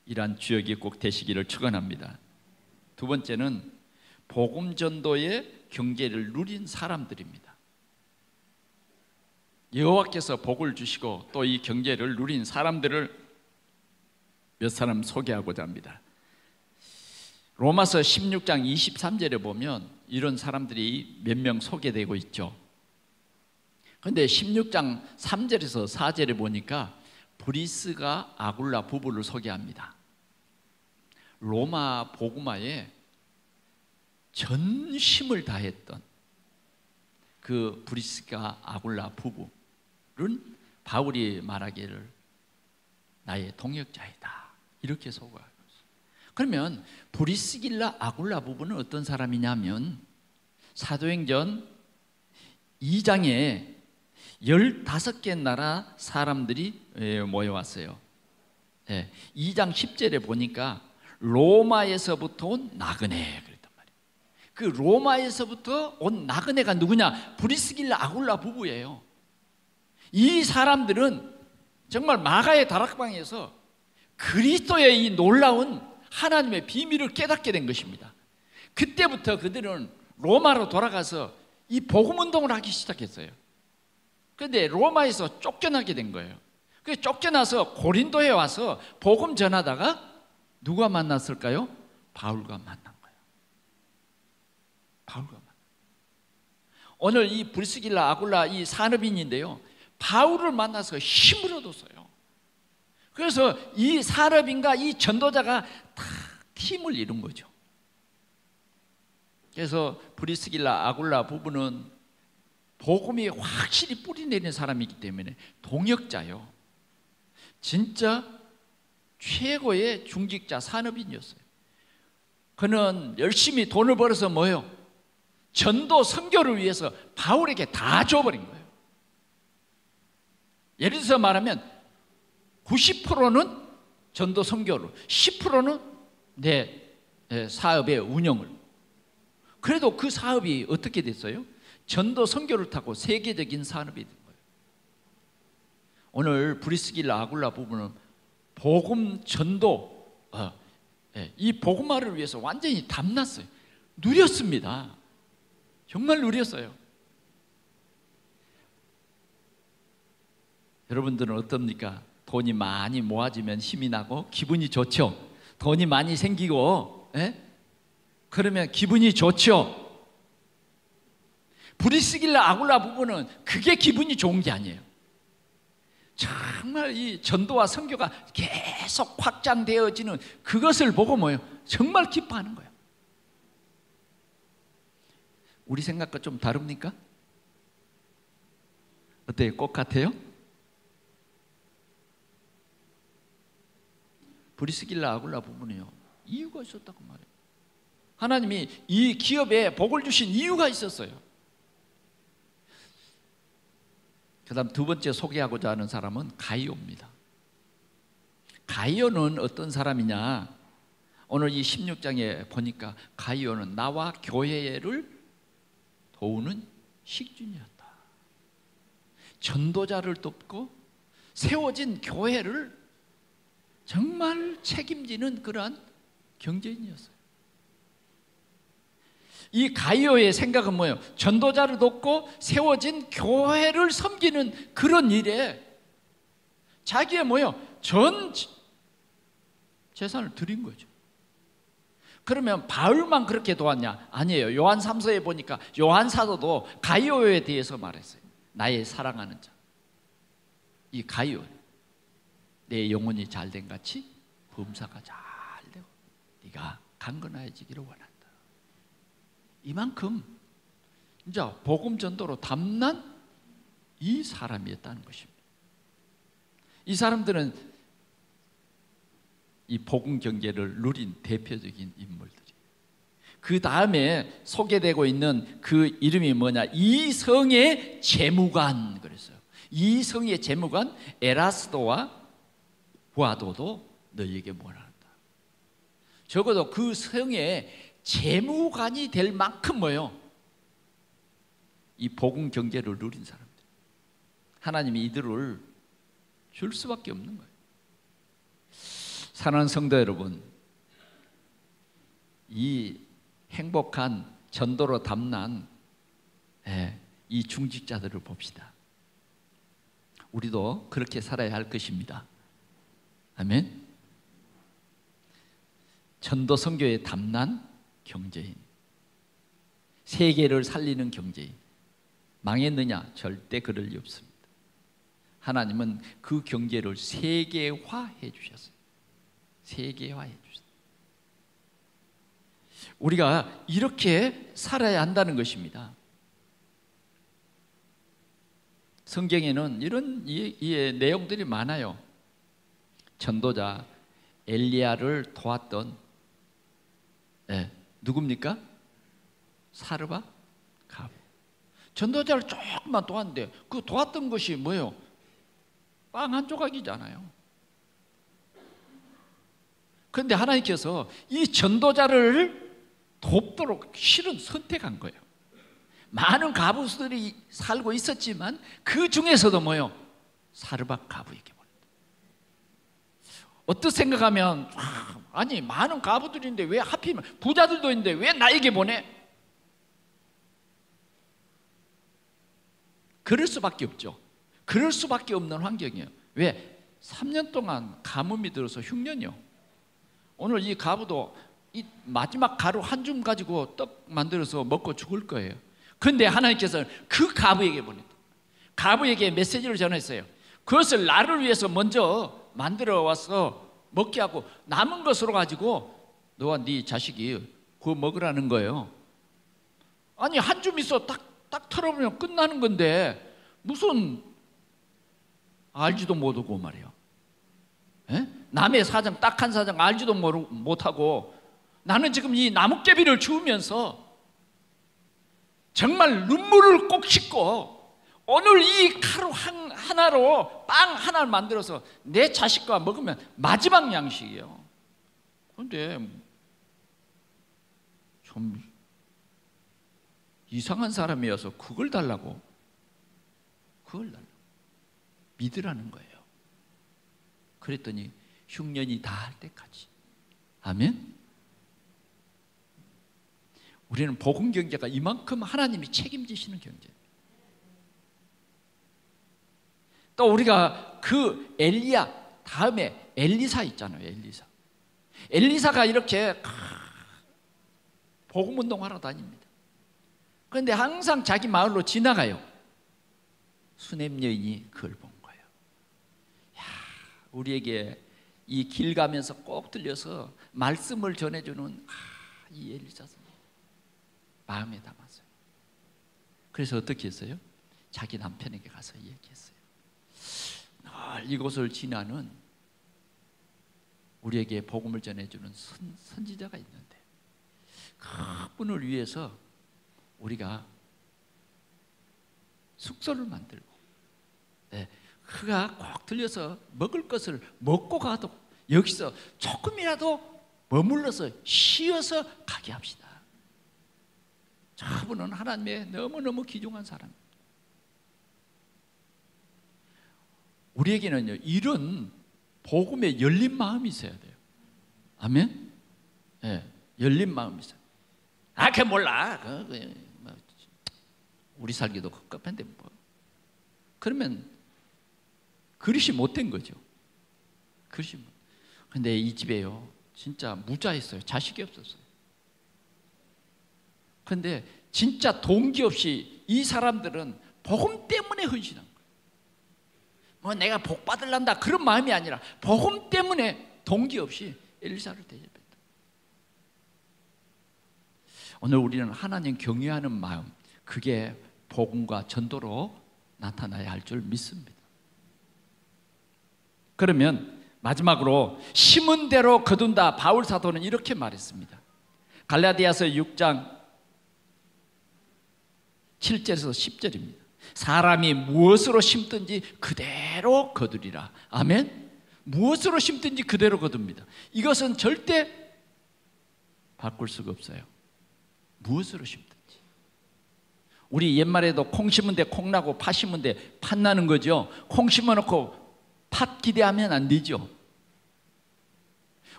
이러한 주역이 꼭 되시기를 축원합니다. 두 번째는 복음 전도의 경계를 누린 사람들입니다. 여호와께서 복을 주시고 또 이 경계를 누린 사람들을 몇 사람 소개하고자 합니다. 로마서 16장 23절에 보면 이런 사람들이 몇 명 소개되고 있죠. 그런데 16장 3절에서 4절에 보니까 브리스가 아굴라 부부를 소개합니다. 로마 복음화에 전심을 다했던 그 브리스가 아굴라 부부는 바울이 말하기를 나의 동역자이다 이렇게 소개하고 있어요. 그러면 브리스길라 아굴라 부부는 어떤 사람이냐면 사도행전 2장에 15개 나라 사람들이 모여왔어요. 2장 10절에 보니까 로마에서부터 온 나그네 그랬단 말이에요. 그 로마에서부터 온 나그네가 누구냐? 브리스길라 아굴라 부부예요. 이 사람들은 정말 마가의 다락방에서 그리스도의 이 놀라운 하나님의 비밀을 깨닫게 된 것입니다. 그때부터 그들은 로마로 돌아가서 이 복음 운동을 하기 시작했어요. 그런데 로마에서 쫓겨나게 된 거예요. 그래서 쫓겨나서 고린도에 와서 복음 전하다가 누가 만났을까요? 바울과 만난 거예요. 바울과 만난. 오늘 이 브리스길라 아굴라 이 산업인인데요, 바울을 만나서 힘을 얻었어요. 그래서 이 산업인과 이 전도자가 다 팀을 이룬 거죠. 그래서 브리스길라 아굴라 부부는 복음이 확실히 뿌리내리는 사람이기 때문에 동역자요, 진짜 최고의 중직자 산업인이었어요. 그는 열심히 돈을 벌어서 뭐요? 전도 선교를 위해서 바울에게 다 줘버린 거예요. 예를 들어서 말하면 90%는 전도 선교로, 10%는 내 사업의 운영을. 그래도 그 사업이 어떻게 됐어요? 전도 선교를 타고 세계적인 산업이 된 거예요. 오늘 브리스길라 아굴라 부부는 복음 전도, 이 복음화를 위해서 완전히 담났어요. 누렸습니다. 정말 누렸어요. 여러분들은 어떻습니까? 돈이 많이 모아지면 힘이 나고 기분이 좋죠. 돈이 많이 생기고, 그러면 기분이 좋죠. 브리스길라 아굴라 부부는 그게 기분이 좋은 게 아니에요. 정말 이 전도와 선교가 계속 확장되어지는 그것을 보고 뭐예요? 정말 기뻐하는 거예요. 우리 생각과 좀 다릅니까? 어때요? 똑같아요? 브리스길라 아굴라 부부는요, 이유가 있었다고 말해요. 하나님이 이 기업에 복을 주신 이유가 있었어요. 그 다음 두 번째 소개하고자 하는 사람은 가이오입니다. 가이오는 어떤 사람이냐? 오늘 이 16장에 보니까 가이오는 나와 교회를 도우는 식준이었다. 전도자를 돕고 세워진 교회를 정말 책임지는 그러한 경제인이었어요. 이 가이오의 생각은 뭐예요? 전도자를 돕고 세워진 교회를 섬기는 그런 일에 자기의 뭐예요? 전 재산을 드린 거죠. 그러면 바울만 그렇게 도왔냐? 아니에요. 요한 3서에 보니까 요한 사도도 가이오에 대해서 말했어요. 나의 사랑하는 자, 이 가이오, 내 영혼이 잘된 같이 범사가 잘 되고 네가 강건해지기를 원한다. 이만큼 이제 복음 전도로 담난 이 사람이었다는 것입니다. 이 사람들은 이 복음 경계를 누린 대표적인 인물들이. 그 다음에 소개되고 있는 그 이름이 뭐냐? 이성의 재무관 그랬어요. 이성의 재무관 에라스도와 구아도도 너희에게 뭐라. 적어도 그 성의 재무관이 될 만큼 뭐요? 이 복음 경계를 누린 사람들. 하나님이 이들을 줄 수밖에 없는 거예요. 사랑하는 성도 여러분, 이 행복한 전도로 담난 이 중직자들을 봅시다. 우리도 그렇게 살아야 할 것입니다. 아멘. 전도 선교에 담난 경제인, 세계를 살리는 경제인. 망했느냐? 절대 그럴 리 없습니다. 하나님은 그 경제를 세계화해 주셨어요. 세계화해 주셨어요. 우리가 이렇게 살아야 한다는 것입니다. 성경에는 이런 내용들이 많아요. 전도자 엘리야를 도왔던 누굽니까? 사르밧 가부. 전도자를 조금만 도왔는데 그 도왔던 것이 뭐예요? 빵 한 조각이잖아요. 그런데 하나님께서 이 전도자를 돕도록 실은 선택한 거예요. 많은 가부들이 살고 있었지만 그 중에서도 뭐예요? 사르밧 가부에게 보냈다. 어떻게 생각하면 아니 많은 가부들인데 왜 하필이면 부자들도 있는데 왜 나에게 보내? 그럴 수밖에 없죠. 그럴 수밖에 없는 환경이에요. 왜? 3년 동안 가뭄이 들어서 흉년이요. 오늘 이 가부도 이 마지막 가루 한 줌 가지고 떡 만들어서 먹고 죽을 거예요. 그런데 하나님께서는 그 가부에게 보냈다. 가부에게 메시지를 전했어요. 그것을 나를 위해서 먼저 만들어 와서 먹게 하고 남은 것으로 가지고 너와 네 자식이 그거 먹으라는 거예요. 아니 한 줌 있어 딱 털어보면 끝나는 건데 무슨 알지도 못하고 말이에요. 에? 남의 사정 딱 한 사정 알지도 못하고 나는 지금 이 나뭇개비를 주우면서 정말 눈물을 꼭 씻고 오늘 이 가루 하나로 빵 하나를 만들어서 내 자식과 먹으면 마지막 양식이에요. 그런데 좀 이상한 사람이어서 그걸 달라고 믿으라는 거예요. 그랬더니 흉년이 다 할 때까지. 아멘. 우리는 복음 경제가 이만큼 하나님이 책임지시는 경제. 또 우리가 그 엘리야 다음에 엘리사 있잖아요. 엘리사가 이렇게 복음 운동하러 다닙니다. 그런데 항상 자기 마을로 지나가요. 수넴 여인이 그걸 본 거예요. 야, 우리에게 이 길 가면서 꼭 들려서 말씀을 전해주는 이 엘리사 마음에 담았어요. 그래서 어떻게 했어요? 자기 남편에게 가서 얘기했어요. 이곳을 지나는 우리에게 복음을 전해주는 선지자가 있는데 그분을 위해서 우리가 숙소를 만들고 그가 꼭 들려서 먹을 것을 먹고 가도 여기서 조금이라도 머물러서 쉬어서 가게 합시다. 저분은 하나님의 너무너무 귀중한 사람. 우리에게는요 이런 복음에 열린 마음이 있어야 돼요. 아멘. 열린 마음이 있어요. 그게 몰라. 우리 살기도 급급한데 뭐. 그러면 그릇이 못된 거죠. 그런데 이 집에요 진짜 무자했어요. 자식이 없었어요. 그런데 진짜 동기 없이 이 사람들은 복음 때문에 헌신한 거예요. 뭐 내가 복 받으란다 그런 마음이 아니라 복음 때문에 동기 없이 엘리사를 대접했다. 오늘 우리는 하나님 경외하는 마음, 그게 복음과 전도로 나타나야 할 줄 믿습니다. 그러면 마지막으로 심은 대로 거둔다. 바울 사도는 이렇게 말했습니다. 갈라디아서 6장 7절에서 10절입니다. 사람이 무엇으로 심든지 그대로 거두리라. 아멘. 무엇으로 심든지 그대로 거둡니다. 이것은 절대 바꿀 수가 없어요. 무엇으로 심든지. 우리 옛말에도 콩 심은 데 콩 나고 팥 심은 데 팥 나는 거죠. 콩 심어놓고 팥 기대하면 안 되죠.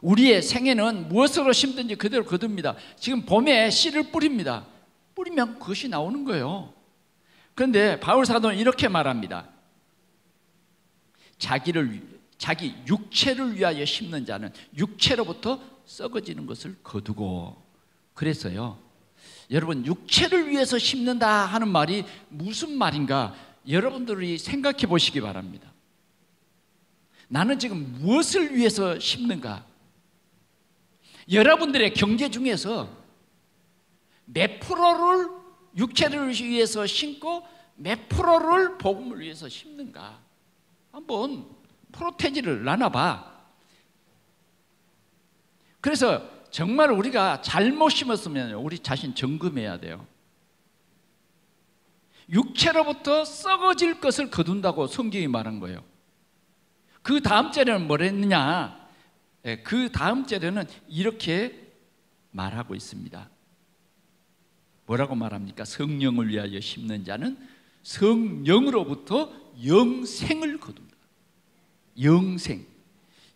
우리의 생애는 무엇으로 심든지 그대로 거둡니다. 지금 봄에 씨를 뿌립니다. 뿌리면 그것이 나오는 거예요. 그런데 바울 사도는 이렇게 말합니다. 자기 육체를 위하여 심는 자는 육체로부터 썩어지는 것을 거두고. 그래서요, 여러분, 육체를 위해서 심는다 하는 말이 무슨 말인가 여러분들이 생각해 보시기 바랍니다. 나는 지금 무엇을 위해서 심는가? 여러분들의 경제 중에서 몇 프로를 육체를 위해서 심고 몇 프로를 복음을 위해서 심는가? 한번 프로테지를 나눠봐. 그래서 정말 우리가 잘못 심었으면 우리 자신 점검해야 돼요. 육체로부터 썩어질 것을 거둔다고 성경이 말한 거예요. 그 다음 절에는 뭘 했느냐? 그 다음 절에는 이렇게 말하고 있습니다. 뭐라고 말합니까? 성령을 위하여 심는 자는 성령으로부터 영생을 거둔다. 영생.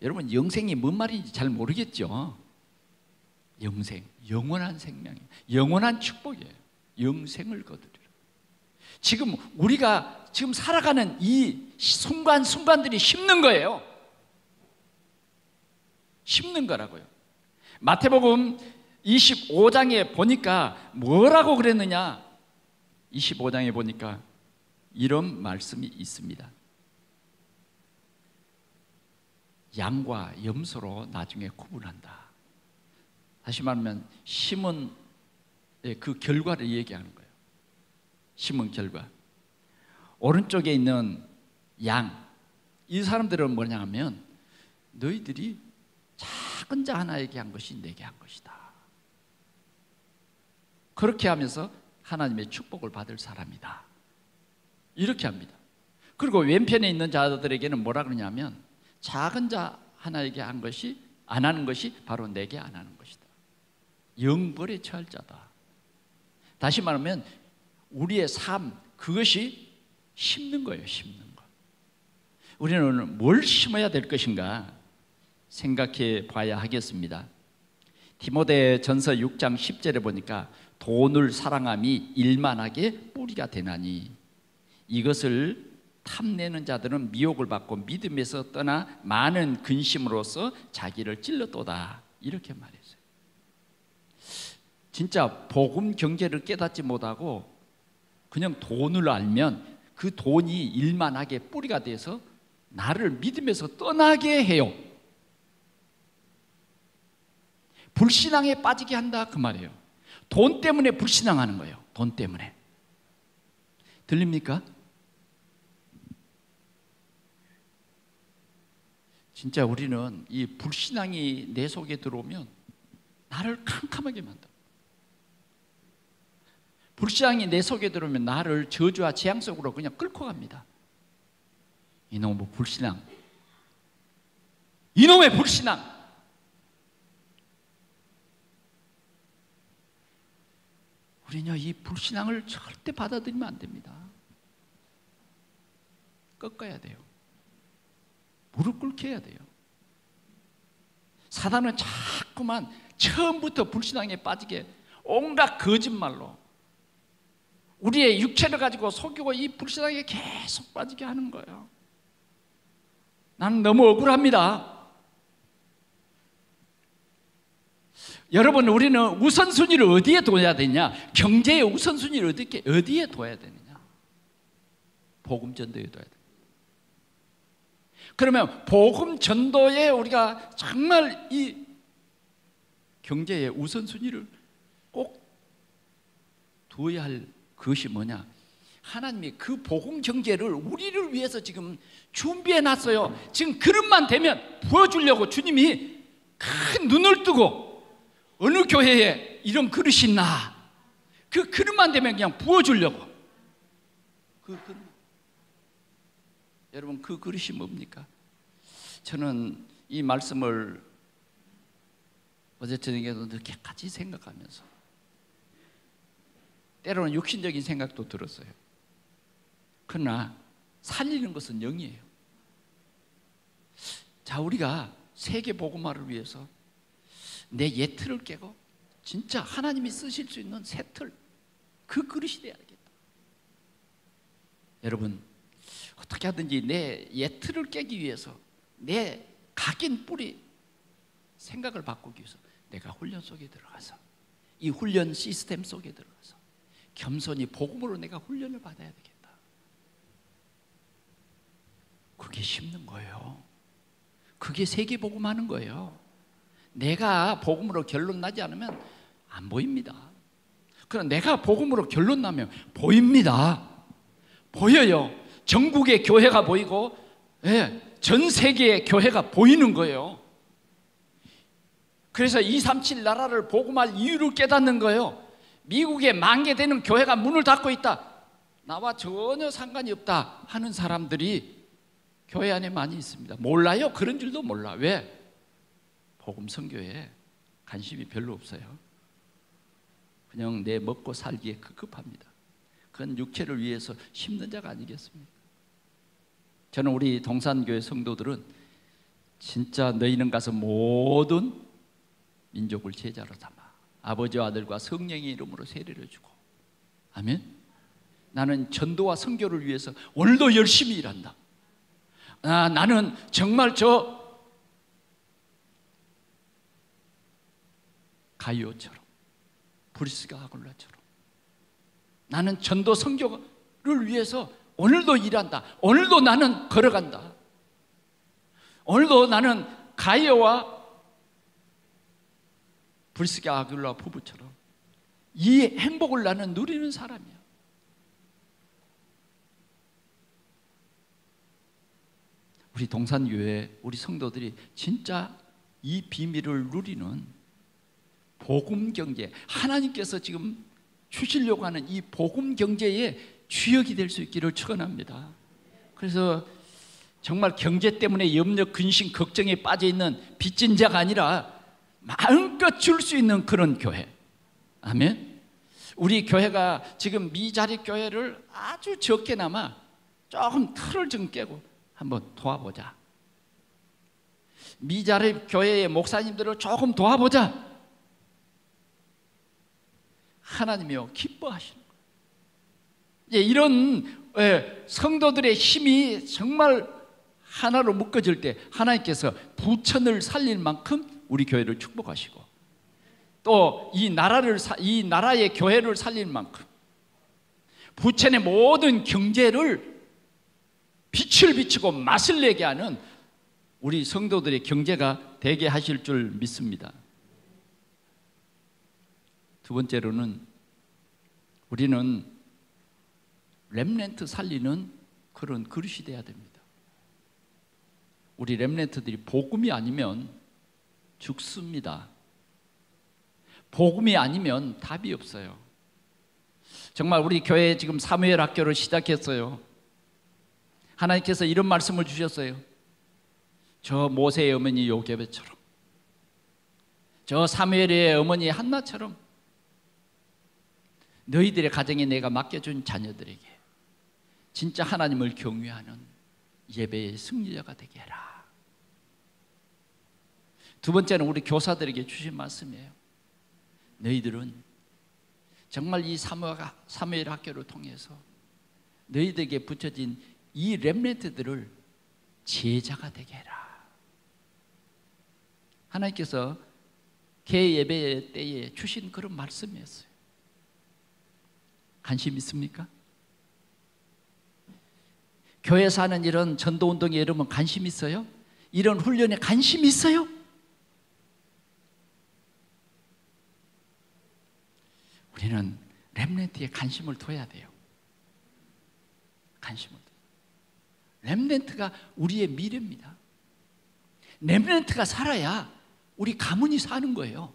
여러분, 영생이 뭔 말인지 잘 모르겠죠? 영생, 영원한 생명이에요. 영원한 축복이에요. 영생을 거두리라. 지금 우리가 지금 살아가는 이 순간순간들이 심는 거예요. 심는 거라고요. 마태복음 25장에 보니까 뭐라고 그랬느냐? 25장에 보니까 이런 말씀이 있습니다. 양과 염소로 나중에 구분한다. 다시 말하면 심은 그 결과를 얘기하는 거예요. 심은 결과. 오른쪽에 있는 양, 이 사람들은 뭐냐 하면 너희들이 작은 자 하나에게 한 것이 내게 한 것이다. 그렇게 하면서 하나님의 축복을 받을 사람이다. 이렇게 합니다. 그리고 왼편에 있는 자들에게는 뭐라 그러냐면 작은 자 하나에게 한 것이 안 하는 것이 바로 내게 안 하는 것이다. 영벌에 처할 자다. 다시 말하면 우리의 삶, 그것이 심는 거예요. 심는 거. 우리는 오늘 뭘 심어야 될 것인가 생각해 봐야 하겠습니다. 디모데전서 6장 10절에 보니까 돈을 사랑함이 일만하게 뿌리가 되나니 이것을 탐내는 자들은 미혹을 받고 믿음에서 떠나 많은 근심으로써 자기를 찔러도다. 이렇게 말했어요. 진짜 복음 경제를 깨닫지 못하고 그냥 돈을 알면 그 돈이 일만하게 뿌리가 돼서 나를 믿음에서 떠나게 해요. 불신앙에 빠지게 한다 그 말이에요. 돈 때문에 불신앙하는 거예요. 돈 때문에. 들립니까? 진짜 우리는 이 불신앙이 내 속에 들어오면 나를 캄캄하게 만들어. 불신앙이 내 속에 들어오면 나를 저주와 재앙 속으로 그냥 끌고 갑니다. 이놈의 불신앙, 이놈의 불신앙. 우리는 이 불신앙을 절대 받아들이면 안 됩니다. 꺾어야 돼요. 무릎 꿇게 해야 돼요. 사단은 자꾸만 처음부터 불신앙에 빠지게 온갖 거짓말로 우리의 육체를 가지고 속이고 이 불신앙에 계속 빠지게 하는 거예요. 나는 너무 억울합니다. 여러분, 우리는 우선순위를 어디에 둬야 되냐? 경제의 우선순위를 어디에 둬야 되느냐? 복음 전도에 둬야 돼. 그러면 복음 전도에 우리가 정말 이 경제의 우선순위를 꼭 두어야 할 그것이 뭐냐? 하나님이 그 복음 경제를 우리를 위해서 지금 준비해 놨어요. 지금 그릇만 되면 부어주려고 주님이 큰 눈을 뜨고 어느 교회에 이런 그릇이 있나? 그 그릇만 되면 그냥 부어주려고. 그 그릇. 여러분, 그 그릇이 뭡니까? 저는 이 말씀을 어제 저녁에도 늦게까지 생각하면서 때로는 육신적인 생각도 들었어요. 그러나 살리는 것은 영이에요. 자, 우리가 세계 복음화를 위해서 내 옛 틀을 깨고 진짜 하나님이 쓰실 수 있는 새 틀, 그 그릇이 돼야겠다. 여러분, 어떻게 하든지 내 옛 틀을 깨기 위해서, 내 각인 뿌리 생각을 바꾸기 위해서 내가 훈련 속에 들어가서, 이 훈련 시스템 속에 들어가서 겸손히 복음으로 내가 훈련을 받아야 되겠다. 그게 힘든 거예요. 그게 세계 복음하는 거예요. 내가 복음으로 결론 나지 않으면 안 보입니다. 그러나 내가 복음으로 결론 나면 보입니다. 보여요. 전국의 교회가 보이고, 전 세계의 교회가 보이는 거예요. 그래서 237 나라를 복음할 이유를 깨닫는 거예요. 미국에 10,000개 되는 교회가 문을 닫고 있다, 나와 전혀 상관이 없다 하는 사람들이 교회 안에 많이 있습니다. 몰라요? 그런 줄도 몰라. 왜? 복음 선교에 관심이 별로 없어요. 그냥 내 먹고 살기에 급급합니다. 그건 육체를 위해서 힘든 자가 아니겠습니까? 저는 우리 동산교회 성도들은 진짜 너희는 가서 모든 민족을 제자로 삼아 아버지와 아들과 성령의 이름으로 세례를 주고, 아멘. 나는 전도와 선교를 위해서 오늘도 열심히 일한다. 나는 정말 저 가이오처럼, 브리스가 아굴라처럼 나는 전도 선교를 위해서 오늘도 일한다. 오늘도 나는 걸어간다. 오늘도 나는 가이오와 브리스가 아굴라 부부처럼 이 행복을 나는 누리는 사람이야. 우리 동산교회 우리 성도들이 진짜 이 비밀을 누리는 복음 경제, 하나님께서 지금 주시려고 하는 이 복음 경제의 주역이 될 수 있기를 축원합니다. 그래서 정말 경제 때문에 염려, 근심, 걱정에 빠져 있는 빚진 자가 아니라 마음껏 줄 수 있는 그런 교회. 아멘. 우리 교회가 지금 미자립 교회를 아주 적게나마 조금 틀을 좀 깨고 한번 도와보자. 미자립 교회의 목사님들을 조금 도와보자. 하나님이요 기뻐하시는 거예요. 이런 성도들의 힘이 정말 하나로 묶어질 때 하나님께서 부천을 살릴 만큼 우리 교회를 축복하시고, 또 이 나라의 교회를 살릴 만큼 부천의 모든 경제를 빛을 비추고 맛을 내게 하는 우리 성도들의 경제가 되게 하실 줄 믿습니다. 두 번째로는 우리는 렘넌트 살리는 그런 그릇이 돼야 됩니다. 우리 렘넌트들이 복음이 아니면 죽습니다. 복음이 아니면 답이 없어요. 정말 우리 교회에 지금 사무엘 학교를 시작했어요. 하나님께서 이런 말씀을 주셨어요. 저 모세의 어머니 요게벳처럼, 저 사무엘의 어머니 한나처럼 너희들의 가정에 내가 맡겨준 자녀들에게 진짜 하나님을 경외하는 예배의 승리자가 되게 해라. 두 번째는 우리 교사들에게 주신 말씀이에요. 너희들은 정말 이 사무엘 학교를 통해서 너희들에게 붙여진 이 렘넌트들을 제자가 되게 해라. 하나님께서 개 예배 때에 주신 그런 말씀이었어요. 관심 있습니까? 교회에서 하는 이런 전도운동에 여러분 관심 있어요? 이런 훈련에 관심 있어요? 우리는 렘넌트에 관심을 둬야 돼요. 관심을 둬요. 렘넌트가 우리의 미래입니다. 렘넌트가 살아야 우리 가문이 사는 거예요.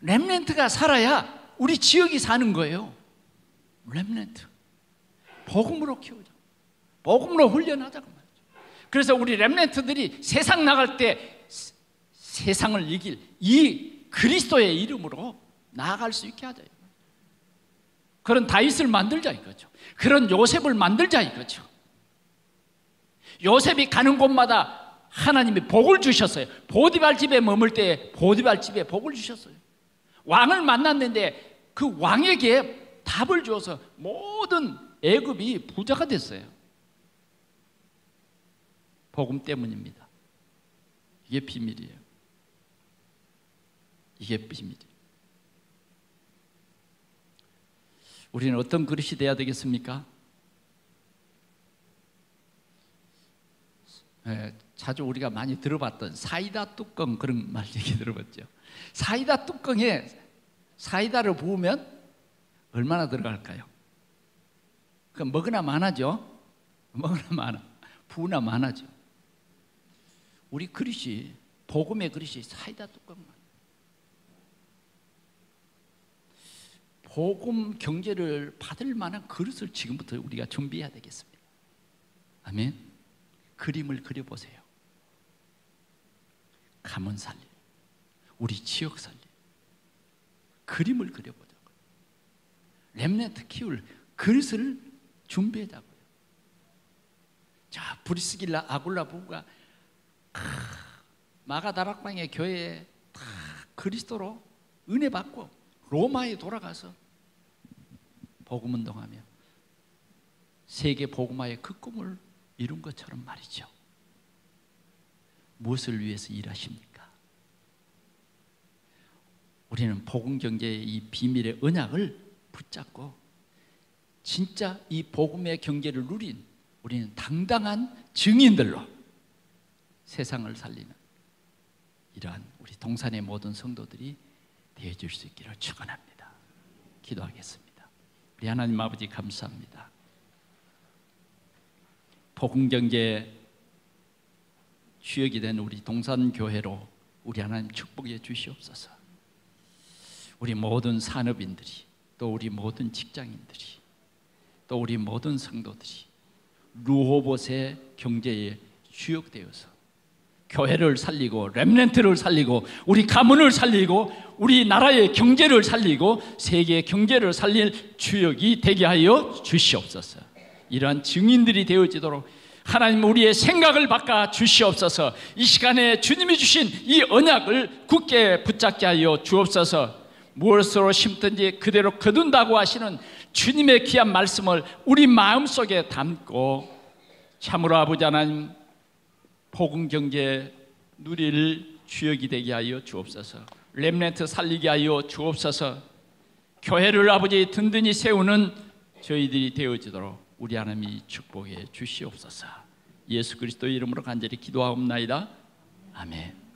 렘넌트가 살아야 우리 지역이 사는 거예요. 렘넌트. 복음으로 키우자. 복음으로 훈련하자고 말이죠. 그래서 우리 렘넌트들이 세상 나갈 때 세상을 이길 이 그리스도의 이름으로 나아갈 수 있게 하자. 그런 다윗을 만들자 이거죠. 그런 요셉을 만들자 이거죠. 요셉이 가는 곳마다 하나님이 복을 주셨어요. 보디발 집에 머물 때 보디발 집에 복을 주셨어요. 왕을 만났는데 그 왕에게 답을 주어서 모든 애굽이 부자가 됐어요. 복음 때문입니다. 이게 비밀이에요. 이게 비밀이에요. 우리는 어떤 그릇이 돼야 되겠습니까? 자주 우리가 많이 들어봤던 사이다 뚜껑, 그런 말 얘기 들어봤죠. 사이다 뚜껑에 사이다를 부으면 얼마나 들어갈까요? 그 먹으나 많아죠. 먹으나 많아, 부으나 많아죠. 우리 그릇이, 복음의 그릇이 사이다 뚜껑만. 복음 경제를 받을 만한 그릇을 지금부터 우리가 준비해야 되겠습니다. 아멘. 그림을 그려보세요. 가문 살림, 우리 지역 살림, 그림을 그려보자고요. 렘넌트 키울 그릇을 준비하자고요. 자, 브리스길라 아굴라 부부가 마가다락방의 교회에 다 그리스도로 은혜 받고 로마에 돌아가서 복음 운동하며 세계 복음화의 그 꿈을 이룬 것처럼 말이죠. 무엇을 위해서 일하십니까? 우리는 복음 경제의 이 비밀의 언약을 붙잡고 진짜 이 복음의 경제를 누린 우리는 당당한 증인들로 세상을 살리는 이러한 우리 동산의 모든 성도들이 되어줄 수 있기를 축원합니다. 기도하겠습니다. 우리 하나님 아버지 감사합니다. 복음 경제 주역이 된 우리 동산교회로 우리 하나님 축복해 주시옵소서. 우리 모든 산업인들이, 또 우리 모든 직장인들이, 또 우리 모든 성도들이 르호봇의 경제에 주역되어서 교회를 살리고 렘넌트를 살리고 우리 가문을 살리고 우리 나라의 경제를 살리고 세계의 경제를 살릴 주역이 되게 하여 주시옵소서. 이러한 증인들이 되어지도록 하나님 우리의 생각을 바꿔 주시옵소서. 이 시간에 주님이 주신 이 언약을 굳게 붙잡게 하여 주옵소서. 무엇으로 심든지 그대로 거둔다고 하시는 주님의 귀한 말씀을 우리 마음속에 담고 참으로 아버지 하나님 복음 경제 누릴 주역이 되게 하여 주옵소서. 렘넌트 살리게 하여 주옵소서. 교회를 아버지 든든히 세우는 저희들이 되어지도록 우리 하나님이 축복해 주시옵소서. 예수 그리스도의 이름으로 간절히 기도하옵나이다. 아멘.